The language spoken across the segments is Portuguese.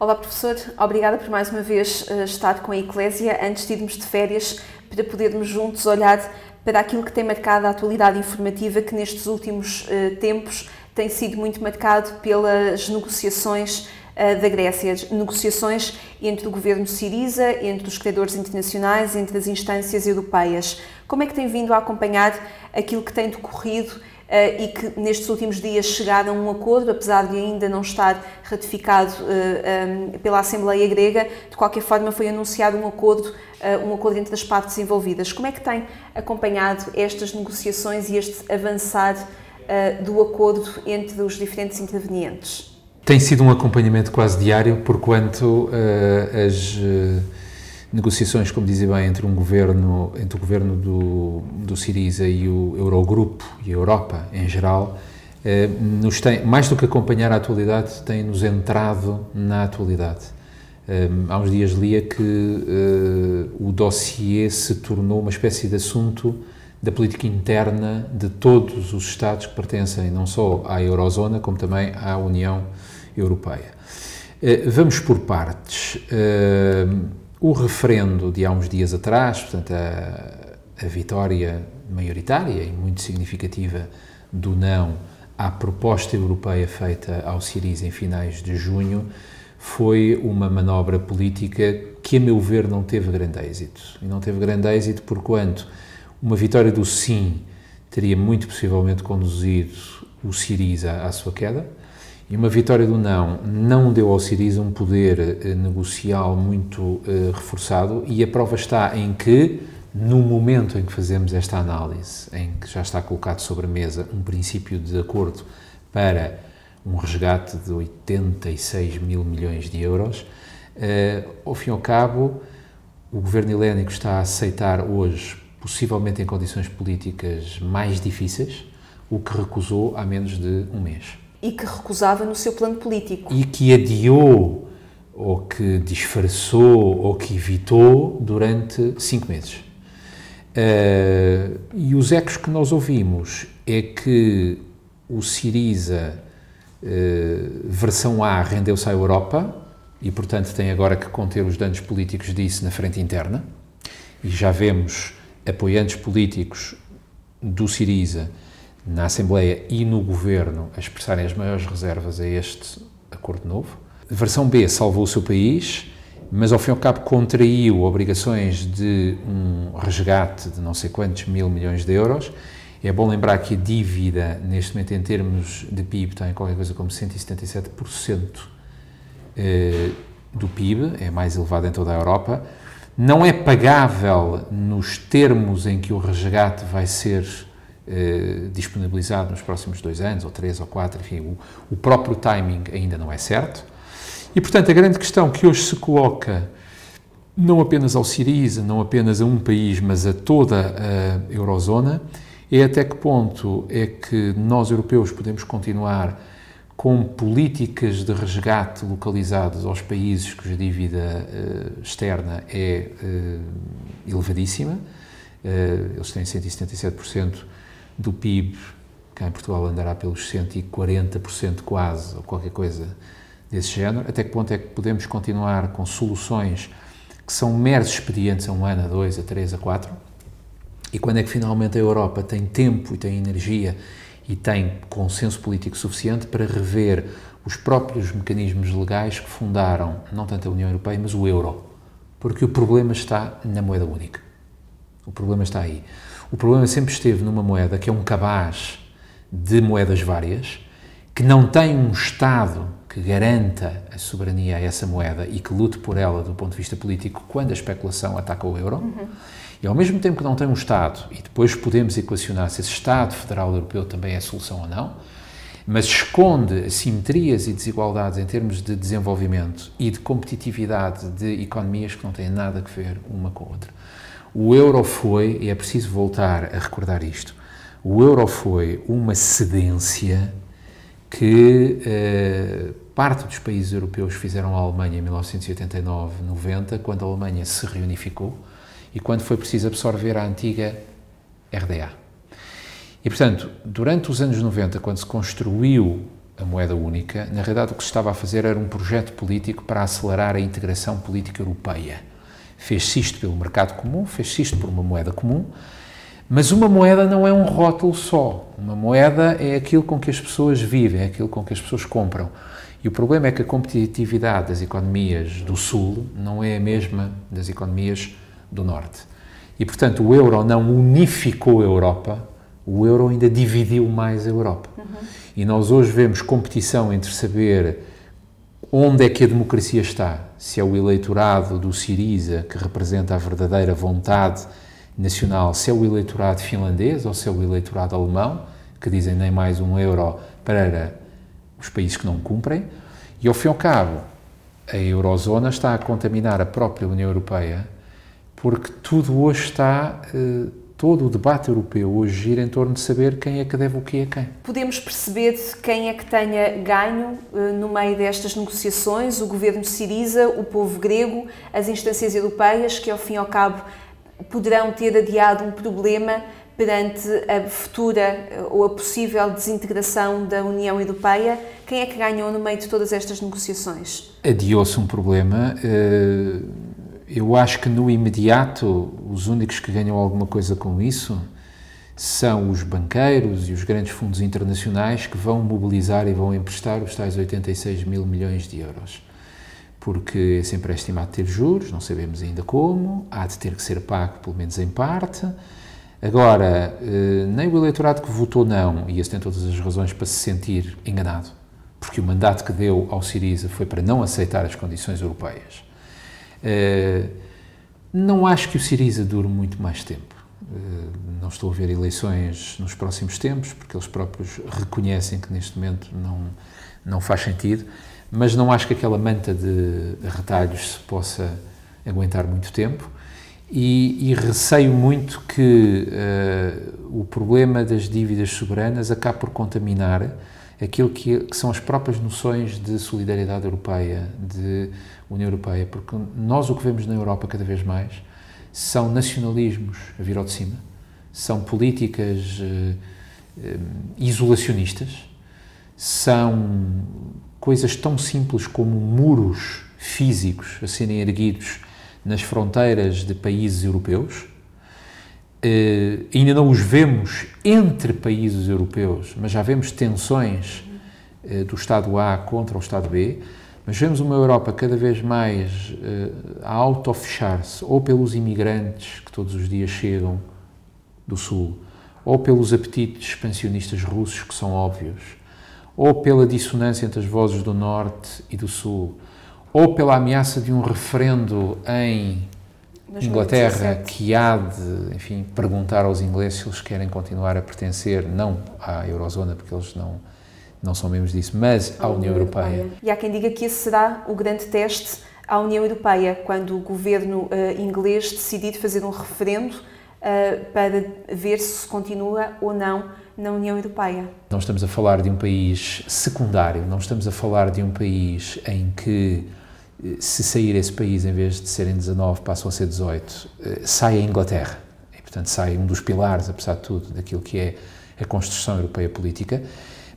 Olá, professor. Obrigada por mais uma vez estar com a Eclésia antes de irmos de férias para podermos juntos olhar para aquilo que tem marcado a atualidade informativa que nestes últimos tempos tem sido muito marcado pelas negociações da Grécia, negociações entre o governo Syriza, entre os credores internacionais, entre as instâncias europeias. Como é que tem vindo a acompanhar aquilo que tem decorrido e que nestes últimos dias chegaram a um acordo, apesar de ainda não estar ratificado pela Assembleia Grega, de qualquer forma foi anunciado um acordo entre as partes envolvidas. Como é que tem acompanhado estas negociações e este avançar do acordo entre os diferentes intervenientes? Tem sido um acompanhamento quase diário, porquanto as negociações, como dizia bem, entre o governo do Syriza e o Eurogrupo e a Europa em geral, mais do que acompanhar a atualidade, tem-nos entrado na atualidade. Há uns dias lia que o dossiê se tornou uma espécie de assunto da política interna de todos os Estados que pertencem não só à Eurozona, como também à União Europeia. Vamos por partes. O referendo de há uns dias atrás, portanto, a vitória maioritária e muito significativa do não à proposta europeia feita ao Syriza em finais de junho, foi uma manobra política que, a meu ver, não teve grande êxito. E não teve grande êxito porquanto uma vitória do sim teria muito possivelmente conduzido o Syriza à sua queda, e uma vitória do não deu ao Syriza um poder negocial muito reforçado, e a prova está em que, no momento em que fazemos esta análise, em que já está colocado sobre a mesa um princípio de acordo para um resgate de 86 mil milhões de euros, ao fim e ao cabo, o governo helénico está a aceitar hoje, possivelmente em condições políticas mais difíceis, o que recusou há menos de um mês. E que recusava no seu plano político. E que adiou, ou que disfarçou, ou que evitou durante 5 meses. E os ecos que nós ouvimos é que o Syriza, versão A, rendeu-se à Europa e, portanto, tem agora que conter os danos políticos disso na frente interna. E já vemos apoiantes políticos do Syriza na Assembleia e no Governo a expressarem as maiores reservas a este acordo novo. A versão B salvou o seu país, mas ao fim e ao cabo contraiu obrigações de um resgate de não sei quantos mil milhões de euros. É bom lembrar que a dívida, neste momento, em termos de PIB, está em qualquer coisa como 177% do PIB, é a mais elevada em toda a Europa. Não é pagável nos termos em que o resgate vai ser disponibilizado nos próximos 2 anos, ou 3 ou 4, enfim, o próprio timing ainda não é certo. E, portanto, a grande questão que hoje se coloca, não apenas ao Syriza, não apenas a um país, mas a toda a Eurozona, é até que ponto é que nós, europeus, podemos continuar com políticas de resgate localizadas aos países cuja dívida externa é elevadíssima. Eles têm 177% do PIB, cá em Portugal andará pelos 140% quase, ou qualquer coisa desse género. Até que ponto é que podemos continuar com soluções que são meros expedientes a 1 ano, a 2, a 3, a 4? E quando é que finalmente a Europa tem tempo e tem energia e tem consenso político suficiente para rever os próprios mecanismos legais que fundaram, não tanto a União Europeia, mas o euro? Porque o problema está na moeda única. O problema está aí. O problema sempre esteve numa moeda que é um cabaz de moedas várias, que não tem um Estado que garanta a soberania a essa moeda e que lute por ela do ponto de vista político quando a especulação ataca o euro. E ao mesmo tempo que não tem um Estado, e depois podemos equacionar se esse Estado Federal Europeu também é a solução ou não, mas esconde assimetrias e desigualdades em termos de desenvolvimento e de competitividade de economias que não têm nada a ver uma com a outra. O euro foi, e é preciso voltar a recordar isto, o euro foi uma cedência que parte dos países europeus fizeram à Alemanha em 1989-90, quando a Alemanha se reunificou e quando foi preciso absorver a antiga RDA. E, portanto, durante os anos 90, quando se construiu a moeda única, na realidade o que se estava a fazer era um projeto político para acelerar a integração política europeia. Fez-se isto pelo mercado comum, fez-se isto por uma moeda comum, mas uma moeda não é um rótulo só. Uma moeda é aquilo com que as pessoas vivem, é aquilo com que as pessoas compram. E o problema é que a competitividade das economias do Sul não é a mesma das economias do Norte. E, portanto, o euro não unificou a Europa, o euro ainda dividiu mais a Europa. E nós hoje vemos competição entre saber onde é que a democracia está, se é o eleitorado do Syriza, que representa a verdadeira vontade nacional, se é o eleitorado finlandês ou se é o eleitorado alemão, que dizem nem mais um euro para os países que não cumprem, e ao fim e ao cabo a eurozona está a contaminar a própria União Europeia, porque tudo hoje está, todo o debate europeu hoje gira em torno de saber quem é que deve o quê a quem. Podemos perceber quem é que tenha ganho no meio destas negociações, o governo de Syriza, o povo grego, as instâncias europeias, que ao fim e ao cabo poderão ter adiado um problema perante a futura ou a possível desintegração da União Europeia. Quem é que ganhou no meio de todas estas negociações? Adiou-se um problema. Eu acho que no imediato os únicos que ganham alguma coisa com isso são os banqueiros e os grandes fundos internacionais que vão mobilizar e vão emprestar os tais 86 mil milhões de euros. Porque esse empréstimo há de ter juros, não sabemos ainda como, há de ter que ser pago pelo menos em parte. Agora, nem o eleitorado que votou não, e esse tem todas as razões para se sentir enganado, porque o mandato que deu ao Syriza foi para não aceitar as condições europeias. Não acho que o Syriza dure muito mais tempo. Não estou a ver eleições nos próximos tempos, porque eles próprios reconhecem que neste momento não faz sentido, mas não acho que aquela manta de retalhos se possa aguentar muito tempo e receio muito que o problema das dívidas soberanas acabe por contaminar aquilo que são as próprias noções de solidariedade europeia, de União Europeia, porque nós o que vemos na Europa cada vez mais são nacionalismos a vir ao de cima, são políticas isolacionistas, são coisas tão simples como muros físicos a serem erguidos nas fronteiras de países europeus. Ainda não os vemos entre países europeus, mas já vemos tensões do Estado A contra o Estado B, mas vemos uma Europa cada vez mais a auto-fechar-se, ou pelos imigrantes que todos os dias chegam do Sul, ou pelos apetites expansionistas russos que são óbvios, ou pela dissonância entre as vozes do Norte e do Sul, ou pela ameaça de um referendo em Inglaterra que há de, enfim, perguntar aos ingleses se eles querem continuar a pertencer, não à Eurozona, porque eles não são membros disso, mas à União Europeia. E há quem diga que esse será o grande teste à União Europeia, quando o governo inglês decidir fazer um referendo para ver se continua ou não na União Europeia. Não estamos a falar de um país secundário, não estamos a falar de um país em que, se sair esse país, em vez de serem 19, passam a ser 18, sai a Inglaterra. E, portanto, sai um dos pilares, apesar de tudo, daquilo que é a construção europeia política.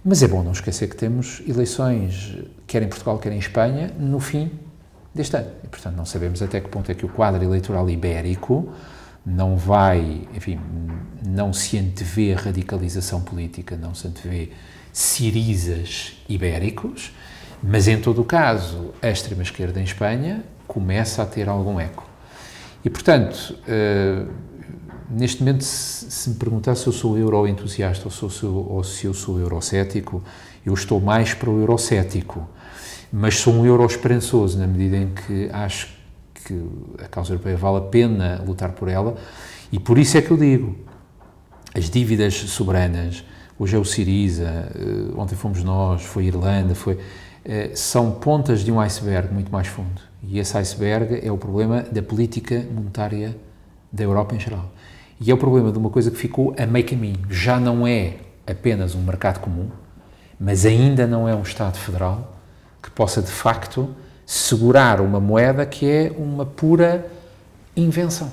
Mas é bom não esquecer que temos eleições, quer em Portugal, quer em Espanha, no fim deste ano. E, portanto, não sabemos até que ponto é que o quadro eleitoral ibérico não vai, enfim, não se antevê radicalização política, não se antevê Syrizas ibéricos, mas, em todo o caso, a extrema-esquerda em Espanha começa a ter algum eco. E, portanto, neste momento, se me perguntar se eu sou euro-entusiasta ou se eu sou eurocético, eu estou mais para o eurocético, mas sou um euro-esperançoso, na medida em que acho que a causa europeia vale a pena lutar por ela, e por isso é que eu digo, as dívidas soberanas, hoje é o Syriza, ontem fomos nós, foi a Irlanda, são pontas de um iceberg muito mais fundo, e esse iceberg é o problema da política monetária da Europa em geral. E é o problema de uma coisa que ficou a meio caminho. Já não é apenas um mercado comum, mas ainda não é um Estado federal que possa, de facto, segurar uma moeda que é uma pura invenção.